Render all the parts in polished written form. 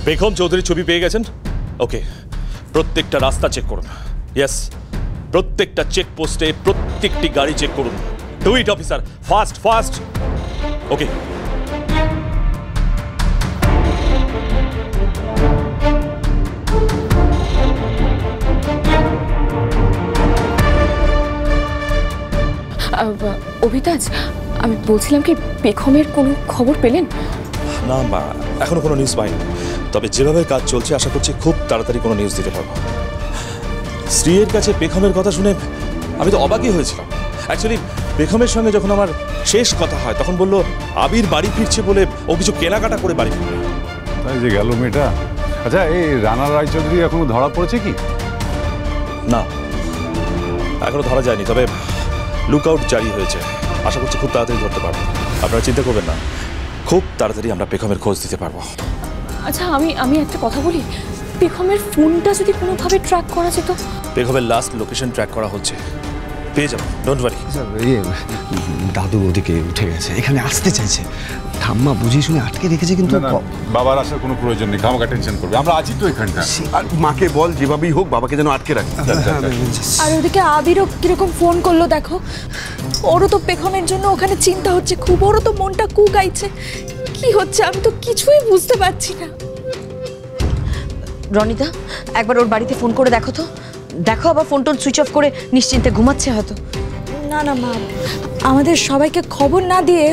বেগম চৌধুরীর ছবি পেয়ে গেছেন? ওকে, প্রত্যেকটা রাস্তা চেক করুন। ইয়েস, প্রত্যেকটা চেকপোস্টে প্রত্যেকটি গাড়ি চেক করুন। Do it officer, fast fast. Okay. Abhitaj, আমি বলছিলাম কি বেগমের কোনো খবর পেলেন? না মা, এখনো কোনো নিউজ পাইনি, তবে যেভাবে কাজ চলছে আশা করছি খুব তাড়াতাড়ি কোনো নিউজ দিতে পারবো। স্ত্রীর কাছে বেগমের কথা শুনে আমি তো অবাকই হয়েছিলাম। অ্যাকচুয়ালি বেগমের সঙ্গে যখন আমার শেষ কথা হয় তখন বললো আবির বাড়ি ফিরছে বলে ও কিছু কেনাকাটা করে বাড়ি ফিরবে। তাই যে গেল মেয়েটা। আচ্ছা, এই রানা রায়চৌধুরী এখনো ধরা পড়েছে কি? না, এখনো ধরা যায়নি, তবে লুক আউট জারি হয়েছে। আশা করছি খুব তাড়াতাড়ি ধরতে পারবো। আপনারা চিন্তা করবেন না, খুব তাড়াতাড়ি আমরা বেগমের খোঁজ দিতে পারবো। আচ্ছা, আমি একটা কথা বলি, বেগমের ফোনটা যদি কোনোভাবে ট্র্যাক করা যেত। বেগমের লাস্ট লোকেশন ট্র্যাক করা হচ্ছে, পেয়ে যাবো, ডোন্ট ওয়ারি। দাদু ওদিকে উঠে গেছে, এখানে আসতে চাইছে। ঠাম্মা বুঝিয়ে শুনে আটকে রেখেছে, কিন্তু বাবার আসার কোনো প্রয়োজন নেই, খামাখা টেনশন করবে। আমরা আছি তো এখানটা। আর মাকে বল যেভাবেই হোক বাবাকে যেন আটকে রাখে। আর ওদিকে আবিরও কিরকম ফোন করলো দেখো। ওরও তো বেগমের জন্য ওখানে চিন্তা হচ্ছে খুব, ওরও তো মনটা কু গাইছে। কি হচ্ছে আমি তো কিছুই বুঝতে পারছি না। রনিতা, একবার ওর বাড়িতে ফোন করে দেখো তো। দেখো আবার ফোন টোন সুইচ অফ করে নিশ্চিন্তে ঘুমাচ্ছে হয়তো। না না মা, আমাদের সবাইকে খবর না দিয়ে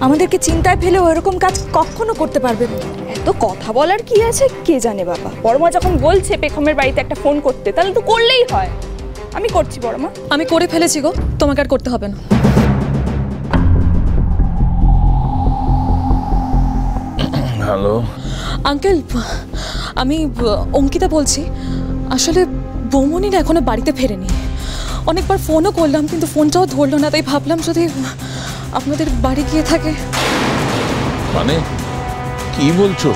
আমাদেরকে চিন্তায় ফেলে এরকম কাজ কখনো করতে পারবে না। এত কথা বলার কি আছে কে জানে বাবা। বড়মা যখন বলছে বেগমের বাড়িতে একটা ফোন করতে, তাহলে তো করলেই হয়। আমি করছি বড়মা। আমি করে ফেলেছি গো, তোমাকে আর করতে হবে না। হ্যালো আঙ্কেল, আমি অঙ্কিতা বলছি। আসলে বৌমনি না এখনো বাড়িতে ফেরেনি। অনেকবার ফোনও করলাম কিন্তু ফোনটাও ধরলো না, তাই ভাবলাম যদি আপনাদের বাড়ি গিয়ে থাকে। মানে কি বলছো?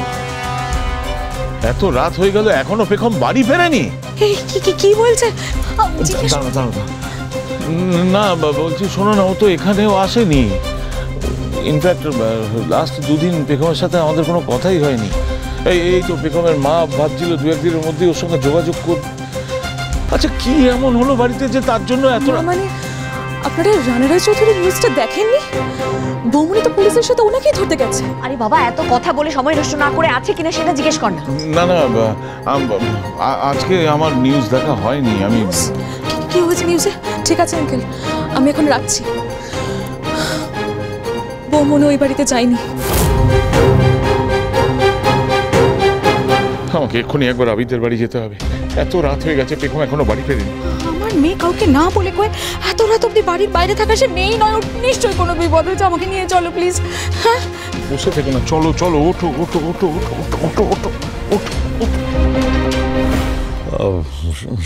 এত রাত হয়ে গেল এখনো বেগম বাড়ি ফেরেনি? কি বলছে? না বলছি শোনো না, ও তো এখানেও আসেনি। ইনফ্যাক্ট লাস্ট দুদিন বেগমের সাথে আমাদের কোনো কথাই হয়নি। এই তো বেগমের মা ভাবছিল দু একদিনের মধ্যে ওর সঙ্গে যোগাযোগ কর। আচ্ছা, কি এমন হলো বাড়িতে যে তার জন্য এত? মানে আপনারা রানা রায়চৌধুরীর নিউজটা দেখেননি? বৌমনি তো পুলিশের সাথে ওনাকেই ধরতে গেছে। আরে বাবা, এত কথা বলে সময় নষ্ট না করে আছে কিনা সেটা জিজ্ঞেস কর না। না আজকে আমার নিউজ দেখা হয়নি। আমি কি হয়েছে নিউজে? ঠিক আছে আঙ্কেল, আমি এখন রাখছি। বৌমনি ওই বাড়িতে যায়নি। আমাকে এক্ষুনি একবার আবিদের বাড়ি যেতে হবে। এত রাত হয়ে গেছে, বেগম এখনো বাড়ি ফেরেনি। আমার মেয়ে কাউকে না বলে কয়ে এত রাত অব্দি বাড়ির বাইরে থাকা সে মেয়েই নয়। নিশ্চয়ই কোনো বিপদ হয়েছে, আমাকে নিয়ে চলো প্লিজ। হ্যাঁ, বসে থেকো না, চলো চলো, ওঠো ওঠো ওঠো ওঠো ওঠো ওঠো ওঠো ওঠো।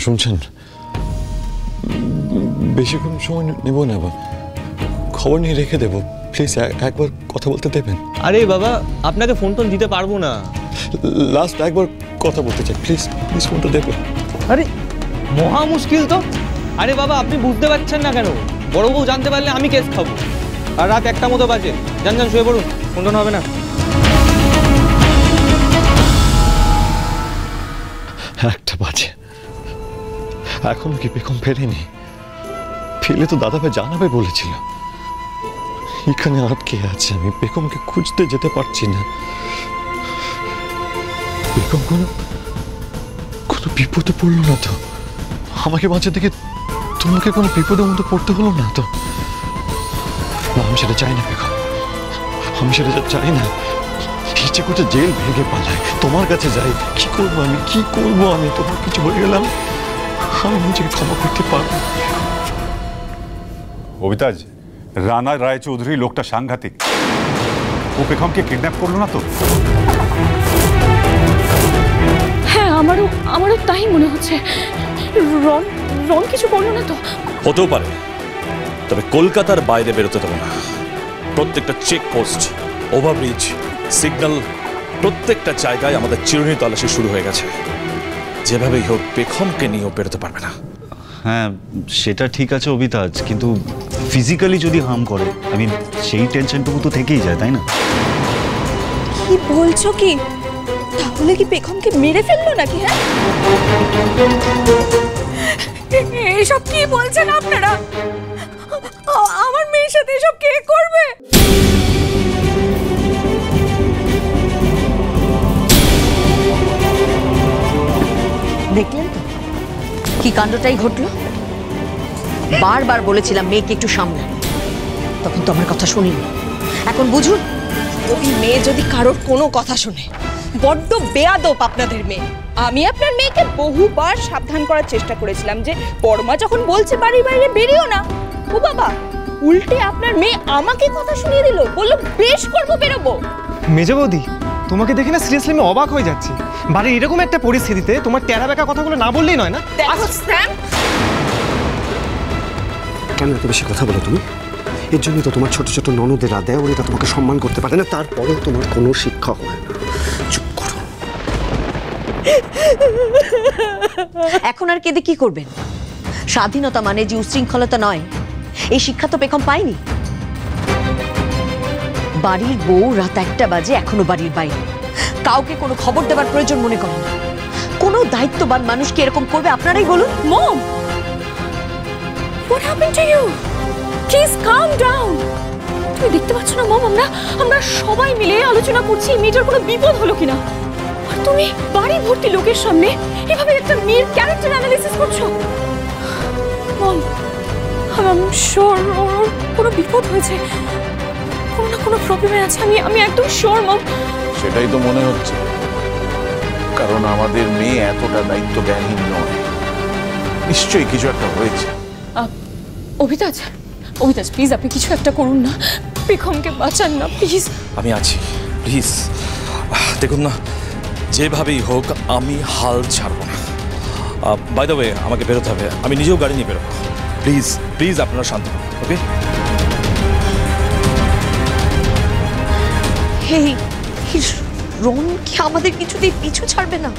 শুনছেন, বেশিক্ষণ সময় নেব না, খবর নিয়ে রেখে দেবো। প্লিজ একবার কথা বলতে দেবেন? আরে বাবা, আপনাকে ফোন টোন দিতে পারবো না। লাস্ট একবার কথা বলতে চাই, প্লিজ প্লিজ ফোনটা দেবেন। আরে মহা মুশকিল তো। আরে বাবা, আপনি বুঝতে পারছেন না কেন? বড় বউ জানতে পারলে আমি কেস খাবো। আর রাত 1টা মতো বাজে। যান শুয়ে পড়ুন, ফোন টোন হবে না। একটা বাজে, এখন কি বেগম ফেরেনি? ফেলে তো দাদাভাই জানাবে বলেছিল। এখানে আটকে আছে, আমি বেগমকে খুঁজতে যেতে পারছি না। বেগম কোনো বিপদে পড়লো না তো? আমাকে বাঁচাতে গিয়ে তোমাকে কোনো বিপদের মধ্যে পড়তে হলো না তো? না, আমি সেটা চাই না বেগম, আমি সেটা চাই না। ইচ্ছে করতে জেল ভেঙে পালাই, তোমার কাছে যাই। কি করবো আমি, কি করবো আমি? তোমার কিছু হয়ে গেলাম, আমি নিজেকে ক্ষমা করতে পারবো। অভিতাজ, রানা রায়চৌধুরী লোকটা সাংঘাতিক। ও বেগমকে কিডন্যাপ করলো না তো? হ্যাঁ, আমারও তাই মনে হচ্ছে। রন কিছু বললো না তো? হতেও পারে, তবে কলকাতার বাইরে বেরোতে দেবো না। প্রত্যেকটা চেকপোস্ট, ওভারব্রিজ, সিগন্যাল, প্রত্যেকটা জায়গায় আমাদের চিরুনি তল্লাশি শুরু হয়ে গেছে। যেভাবেই হোক বেগমকে নিয়েও বেরোতে পারবে না। হ্যাঁ, সেটা ঠিক আছে অভিতাজ, কিন্তু ফিজিক্যালি যদি হার্ম করে, আমি সেই টেনশনটুকু তো থেকেই যায়, তাই না? কি বলছো কি? তাহলে কি পেখমকে মেরে ফেললো নাকি? হ্যাঁ, এসব কি বলছেন আপনারা? আমার মেয়ের সাথে এসব কে করবে? দেখলেন তো কি কাণ্ডটাই ঘটলো। বারবার বলেছিলাম মেয়েকে একটু সামলান, তখন তো আমার কথা শুনিনি। এখন বুঝুন, ওই মেয়ে যদি কারোর কোনো কথা শুনে, বড্ড বেয়াদব আপনাদের মেয়ে। আমি আপনার মেয়েকে বহুবার সাবধান করার চেষ্টা করেছিলাম যে পরমা যখন বলছে বাড়ির বাইরে বেরিও না, ও বাবা উল্টে আপনার মেয়ে আমাকে কথা শুনিয়ে দিল, বললো বেশ করবো, বেরোবো। মেজ বৌদি, তোমাকে দেখে না সিরিয়াসলি আমি অবাক হয়ে যাচ্ছি। বাড়ির এরকম একটা পরিস্থিতিতে তোমার টেরা বেকা কথাগুলো না বললেই নয় না। দেখো স্যাম, কেন এত বেশি কথা বলো তুমি? এর জন্যই তো তোমার ছোট ছোট ননদেরা দেওরেরা তোমাকে সম্মান করতে পারে না, তারপরেও তোমার কোনো শিক্ষা হয় না। চুপ করো। এখন আর কেঁদে কি করবেন? স্বাধীনতা মানে যে উশৃঙ্খলতা নয়, এই শিক্ষা তো পেখম পাইনি। বাড়ির বউ রাত 1টা বাজে এখনো বাড়ির বাইরে, কাউকে কোনো খবর দেওয়ার প্রয়োজন মনে করেন না। কোনো দায়িত্ববান মানুষ কি এরকম করবে? আপনারাই বলুন। মম, what happened to you? Please calm down. তুমি দেখতে পাচ্ছ না মম, আমরা সবাই মিলে আলোচনা করছি মেয়েটার কোনো বিপদ হলো কিনা, আর তুমি বাড়ি ভর্তি লোকের সামনে এভাবে একটা মেয়ের ক্যারেক্টার অ্যানালিসিস করছো। মম, I'm sure ওর কোনো বিপদ হয়েছে, কোনো না কোনো প্রবলেমে আছে। আমি একদম শিওর মম। সেটাই তো মনে হচ্ছে, কারণ আমাদের মেয়ে এতটা দায়িত্ব জ্ঞানহীন নয়। নিশ্চয়ই কিছু একটা হয়েছে। অভিতাজ, প্লিজ আপনি কিছু একটা করুন না, পেখমকে বাঁচান না প্লিজ। আমি আছি, প্লিজ। দেখুন না, যেভাবেই হোক আমি হাল ছাড়বো না। বাই দ্য ওয়ে, আমাকে বেরোতে হবে, আমি নিজেও গাড়ি নিয়ে বেরোবো। প্লিজ প্লিজ আপনারা শান্ত হন, ওকে? রন কি আমাদের কিছুতেই পিছু ছাড়বে না?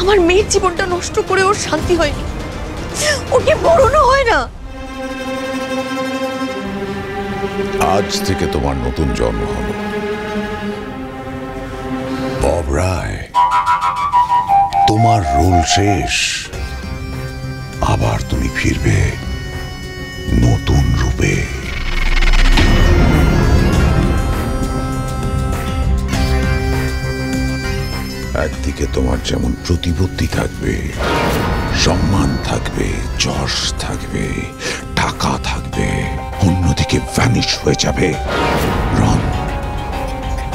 আমার মেয়ের জীবনটা নষ্ট করে ওর শান্তি হয়নি, ওকে মরণও হয় না। আজ থেকে তোমার নতুন জন্ম হলো, বব রায়। তোমার রোল শেষ, আবার তুমি ফিরবে নতুন রূপে। একদিকে তোমার যেমন প্রতিপত্তি থাকবে, সম্মান থাকবে, যশ থাকবে, টাকা থাকবে, অন্যদিকে ভ্যানিশ হয়ে যাবে রন,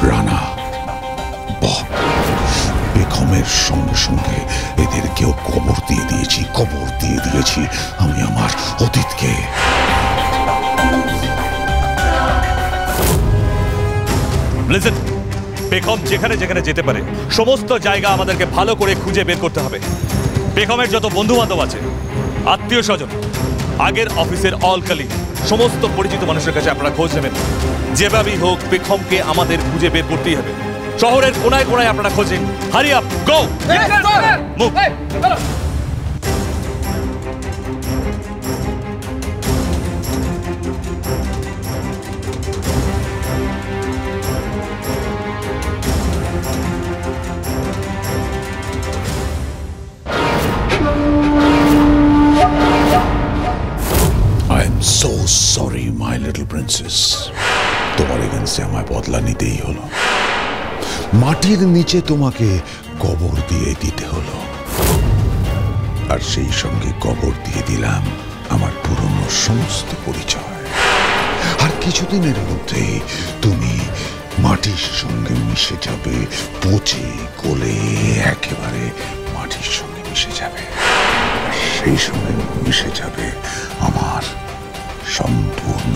রানা, বব। পেখমের সঙ্গে সঙ্গে এদেরকেও কবর দিয়ে দিয়েছি আমি আমার অতীতকে। লিসেন, পেখম যেখানে যেখানে যেতে পারে সমস্ত জায়গা আমাদেরকে ভালো করে খুঁজে বের করতে হবে। পেখমের যত বন্ধু বান্ধব আছে, আত্মীয় স্বজন, আগের অফিসের অল কালিগ, সমস্ত পরিচিত মানুষের কাছে আপনারা খোঁজ নেবেন। যেভাবেই হোক পেখমকে আমাদের খুঁজে বের করতেই হবে। শহরের কোনায় কোনায় আপনারা খোঁজেন। Hurry up, go! Move! So sorry, my little princess. তোমার এগেন্সে আমায় বদলা নিতেই হলো। মাটির নিচে তোমাকে কবর দিয়ে দিতে হলো, আর সেই সঙ্গে কবর দিয়ে দিলাম আমার পুরনো সমস্ত পরিচয়। আর কিছুদিনের মধ্যে তুমি মাটির সঙ্গে মিশে যাবে, পচে গলে একেবারে মাটির সঙ্গে মিশে যাবে। সেই সঙ্গে মিশে যাবে আমার সম্পূর্ণ